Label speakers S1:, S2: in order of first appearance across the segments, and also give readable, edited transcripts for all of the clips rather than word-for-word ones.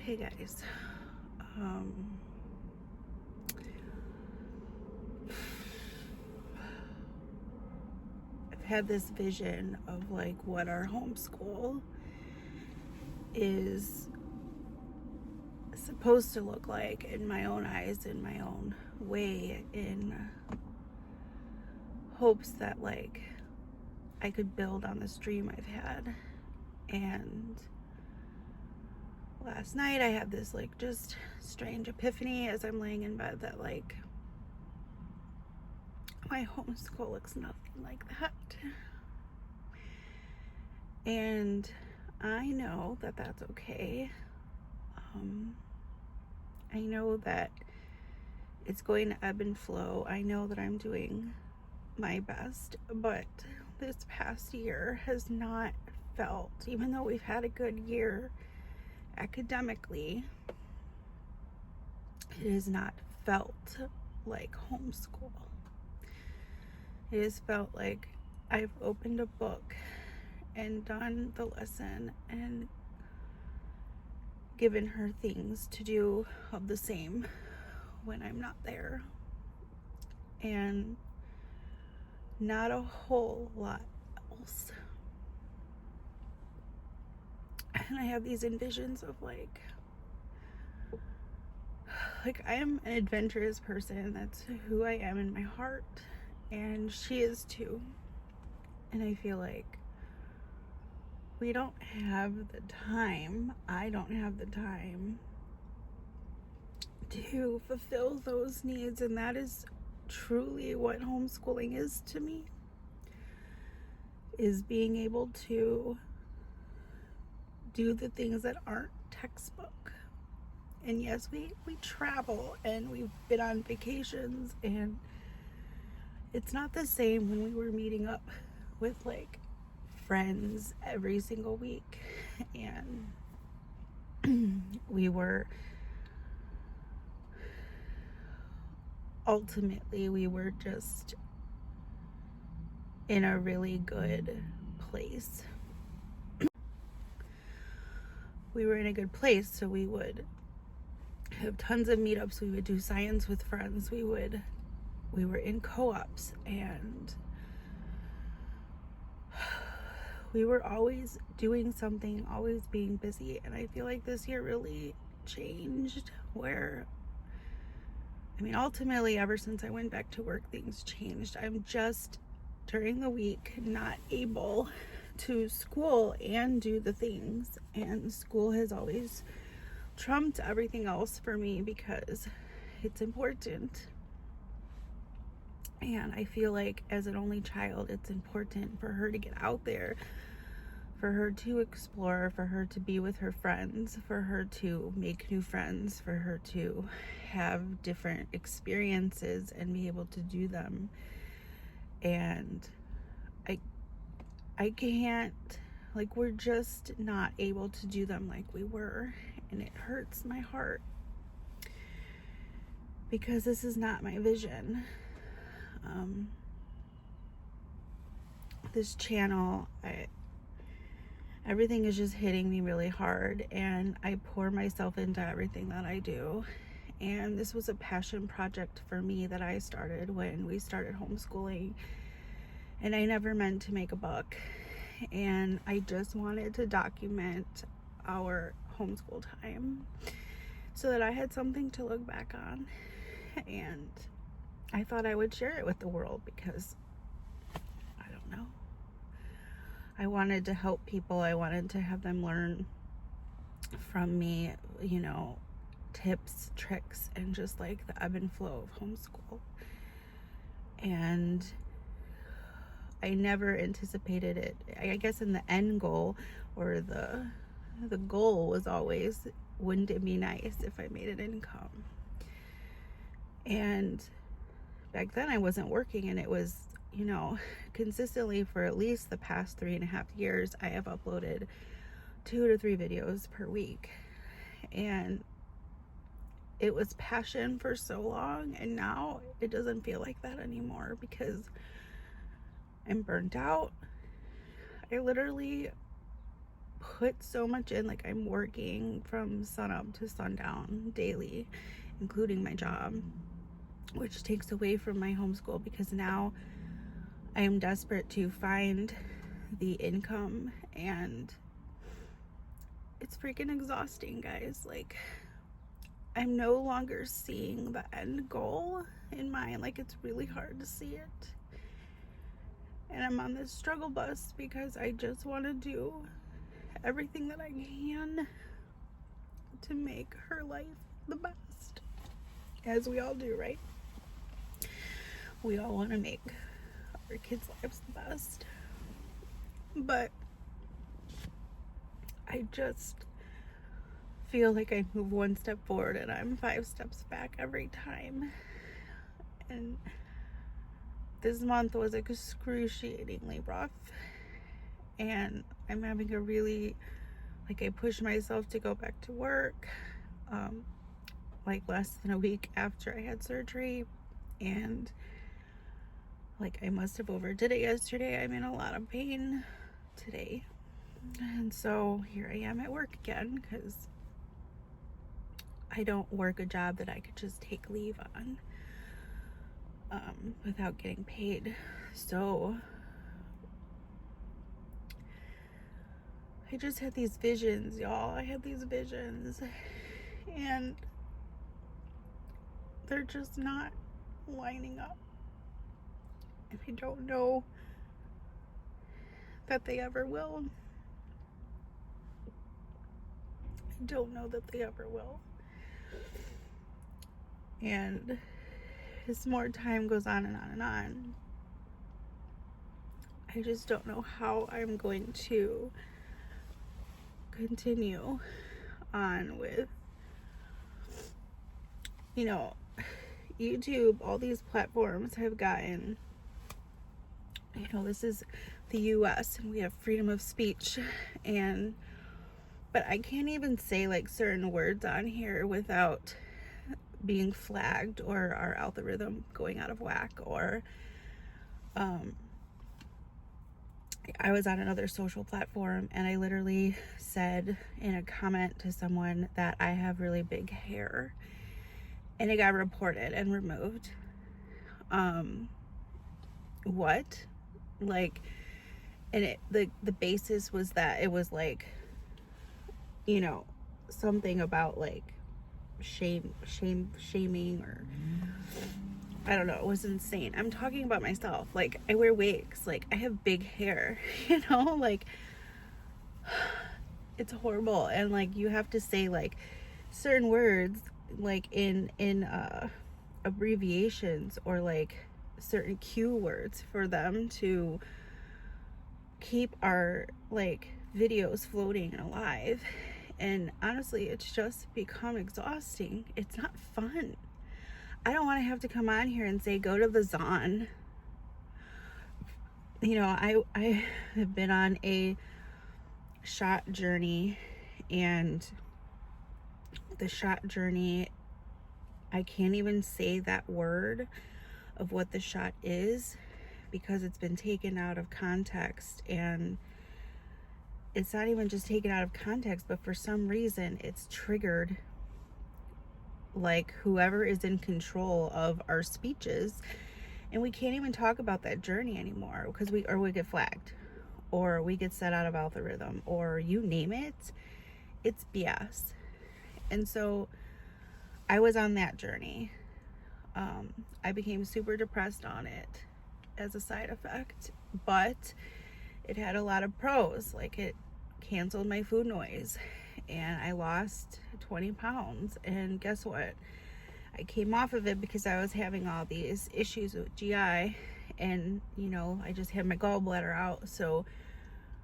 S1: Hey guys, I've had this vision of like what our homeschool is supposed to look like in my own eyes, in my own way, in hopes that like I could build on this dream I've had. And last night I had this like just strange epiphany as I'm laying in bed that like my homeschool looks nothing like that. And I know that that's okay. I know that it's going to ebb and flow. I know that I'm doing my best, but this past year has not felt, even though we've had a good year academically, it has not felt like homeschool. It has felt like I've opened a book and done the lesson and given her things to do of the same when I'm not there, and not a whole lot else. And I have these envisions of like I am an adventurous person. That's who I am in my heart, and she is too. And I feel like we don't have the time, I don't have the time to fulfill those needs. And that is truly what homeschooling is to me, is being able to do the things that aren't textbook. And yes, we travel and we've been on vacations, and it's not the same when we were meeting up with like friends every single week, and we were just in a really good place. We were in a good place, so we would have tons of meetups. We would do science with friends. We were in co-ops, and we were always doing something, always being busy. And I feel like this year really changed, where, I mean, ultimately, ever since I went back to work, things changed. I'm just, during the week, not able to school and do the things. And school has always trumped everything else for me because it's important. And I feel like as an only child, it's important for her to get out there, for her to explore, for her to be with her friends, for her to make new friends, for her to have different experiences and be able to do them. And I can't, like, we're just not able to do them like we were, and it hurts my heart because this is not my vision. This channel, everything is just hitting me really hard, and I pour myself into everything that I do. And this was a passion project for me that I started when we started homeschooling, and I never meant to make a buck. And I just wanted to document our homeschool time so that I had something to look back on. And I thought I would share it with the world because, I don't know, I wanted to help people. I wanted to have them learn from me, you know, tips, tricks, and just like the ebb and flow of homeschool. And I never anticipated it. I guess in the end goal, or the goal was always, wouldn't it be nice if I made an income? And back then I wasn't working, and it was, you know, consistently for at least the past 3.5 years, I have uploaded 2 to 3 videos per week. And it was passion for so long, and now it doesn't feel like that anymore because I'm burnt out. I literally put so much in. Like, I'm working from sunup to sundown daily, including my job, which takes away from my homeschool, because now I am desperate to find the income, and it's freaking exhausting, guys. Like, I'm no longer seeing the end goal in mind. Like, it's really hard to see it. And I'm on this struggle bus because I just want to do everything that I can to make her life the best. As we all do, right? We all want to make our kids' lives the best. But I just feel like I move one step forward and I'm 5 steps back every time. And this month was excruciatingly rough, and I'm having a really, like, I pushed myself to go back to work like less than a week after I had surgery, and like, I must have overdid it yesterday. I'm in a lot of pain today, and so here I am at work again, because I don't work a job that I could just take leave on without getting paid. So I just had these visions, y'all. I had these visions, and they're just not lining up. And I don't know that they ever will. I don't know that they ever will. And as more time goes on and on and on, I just don't know how I'm going to continue on with, you know, YouTube. All these platforms have gotten, you know, this is the US and we have freedom of speech, but I can't even say like certain words on here without being flagged or our algorithm going out of whack. Or I was on another social platform and I literally said in a comment to someone that I have really big hair, and it got reported and removed. What? Like, and the basis was that it was like, you know, something about like shaming, or I don't know. It was insane. I'm talking about myself. Like, I wear wigs. Like, I have big hair, you know, like, it's horrible. And like, you have to say like certain words, like in abbreviations, or like certain cue words for them to keep our like videos floating and alive. And honestly, it's just become exhausting. It's not fun. I don't want to have to come on here and say, go to the Zon. You know, I have been on a shot journey, and the shot journey, I can't even say that word of what the shot is, because it's been taken out of context. And it's not even just taken out of context, but for some reason it's triggered like whoever is in control of our speeches, and we can't even talk about that journey anymore, because we get flagged, or we get set out of algorithm, or you name it, it's BS. And so I was on that journey. I became super depressed on it as a side effect, but it had a lot of pros. Like, it canceled my food noise, and I lost 20 pounds. And guess what? I came off of it because I was having all these issues with GI, and, you know, I just had my gallbladder out. So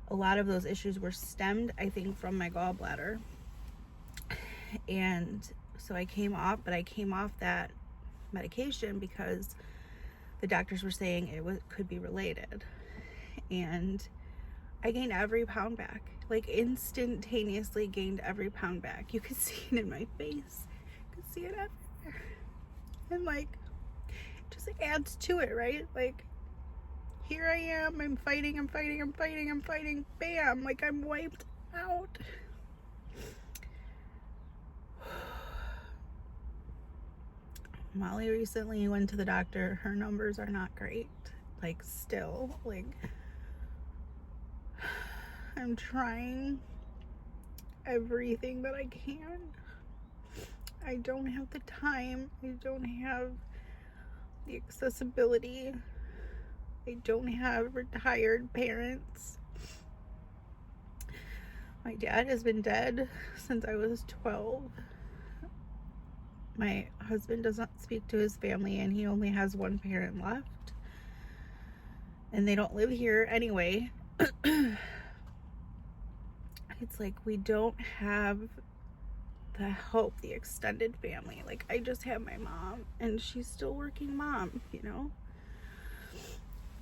S1: a lot of those issues were stemmed, I think, from my gallbladder. And so I came off, but I came off that medication because the doctors were saying it could be related. And I gained every pound back, like instantaneously gained every pound back. You could see it in my face. You could see it everywhere. And like, it just adds to it, right? Like, here I am, I'm fighting, bam, like I'm wiped out. Molly recently went to the doctor. Her numbers are not great. Like, still, like, I'm trying everything that I can. I don't have the time. I don't have the accessibility. I don't have retired parents. My dad has been dead since I was 12. My husband does not speak to his family, and he only has one parent left. And they don't live here anyway. It's like we don't have the help, the extended family. Like, I just have my mom, and she's still working mom, you know?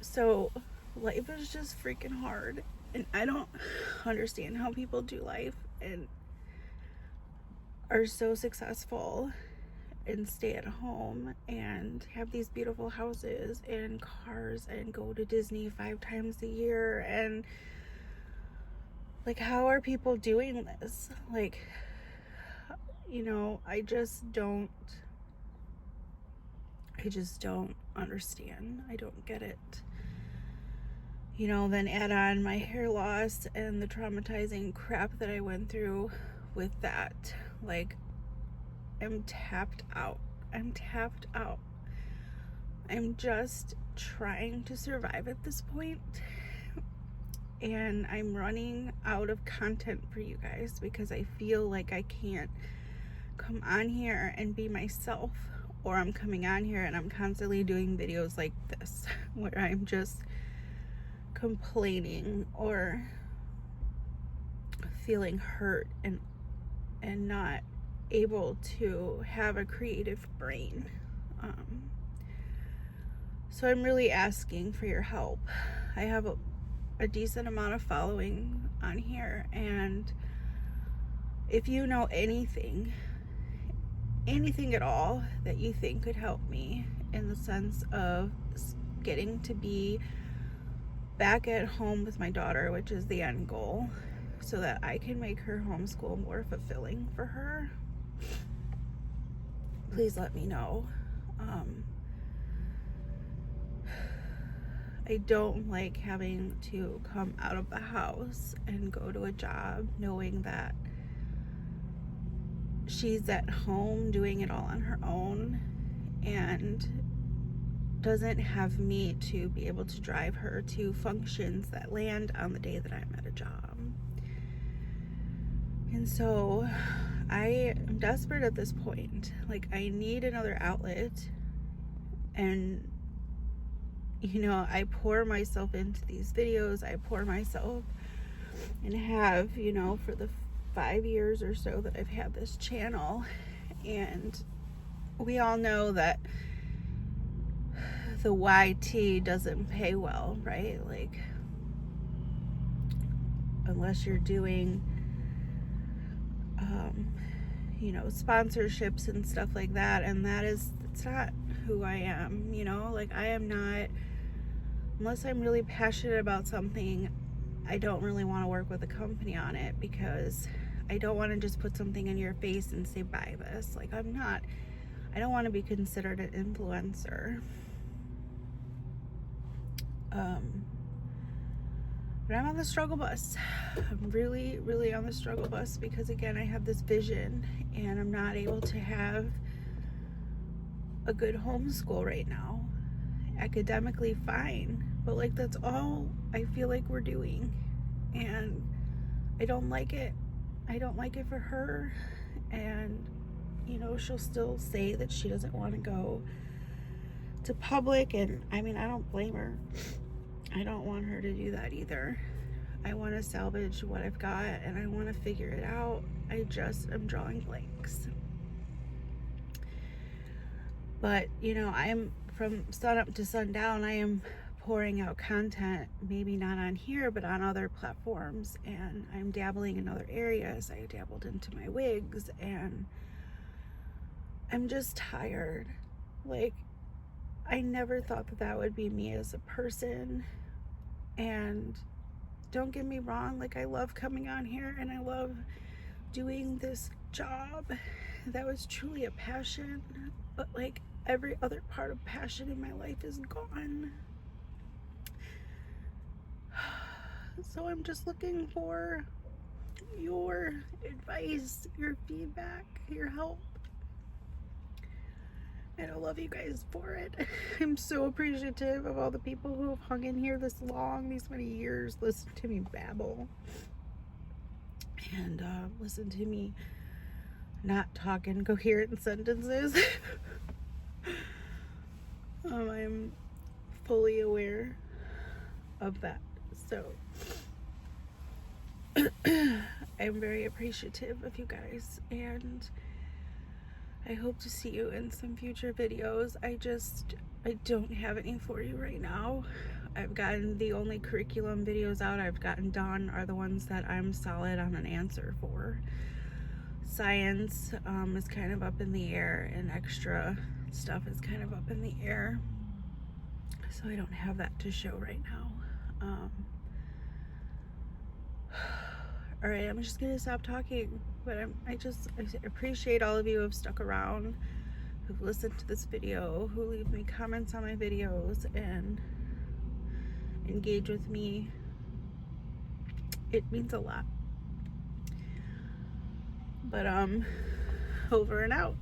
S1: So life is just freaking hard, and I don't understand how people do life and are so successful and stay at home and have these beautiful houses and cars and go to Disney 5 times a year. And like, how are people doing this? Like, you know, I just don't understand. I don't get it. You know, then add on my hair loss and the traumatizing crap that I went through with that. Like, I'm tapped out. I'm just trying to survive at this point. And I'm running out of content for you guys because I feel like I can't come on here and be myself, or I'm coming on here and I'm constantly doing videos like this where I'm just complaining or feeling hurt and not able to have a creative brain. So I'm really asking for your help. I have a decent amount of following on here, and if you know anything at all that you think could help me in the sense of getting to be back at home with my daughter, which is the end goal, so that I can make her homeschool more fulfilling for her, please let me know. I don't like having to come out of the house and go to a job knowing that she's at home doing it all on her own and doesn't have me to be able to drive her to functions that land on the day that I'm at a job. And so I am desperate at this point. Like, I need another outlet. And you know, I pour myself into these videos. I pour myself and have, you know, for the 5 years or so that I've had this channel. And we all know that the YT doesn't pay well, right? Like, unless you're doing you know, sponsorships and stuff like that, and it's not who I am, you know? Like, I am not, unless I'm really passionate about something, I don't really want to work with a company on it, because I don't want to just put something in your face and say, buy this. Like, I don't want to be considered an influencer. But I'm on the struggle bus. I'm really, really on the struggle bus because, again, I have this vision and I'm not able to have a good homeschool right now. Academically, fine, but like, that's all I feel like we're doing, and I don't like it. I don't like it for her, and you know, she'll still say that she doesn't want to go to public, and I mean, I don't blame her. I don't want her to do that either. I want to salvage what I've got, and I want to figure it out. I just am drawing blanks. But, you know, I am, from sun up to sundown, I am pouring out content, maybe not on here, but on other platforms, and I'm dabbling in other areas. I dabbled into my wigs, and I'm just tired. Like, I never thought that would be me as a person, and don't get me wrong, like I love coming on here and I love doing this job. That was truly a passion, but like every other part of passion in my life is gone. So I'm just looking for your advice, your feedback, your help. And I love you guys for it. I'm so appreciative of all the people who have hung in here this long, these many years, listened to me babble. And listen to me not talk in coherent sentences. I'm fully aware of that. So I'm very appreciative of you guys, and I hope to see you in some future videos. I don't have any for you right now. I've gotten the only curriculum videos out I've gotten done are the ones that I'm solid on an answer for. Science is kind of up in the air, and extra stuff is kind of up in the air. So I don't have that to show right now. All right, I'm just gonna stop talking, but I appreciate all of you who have stuck around, who've listened to this video, who leave me comments on my videos and engage with me. It means a lot. But over and out.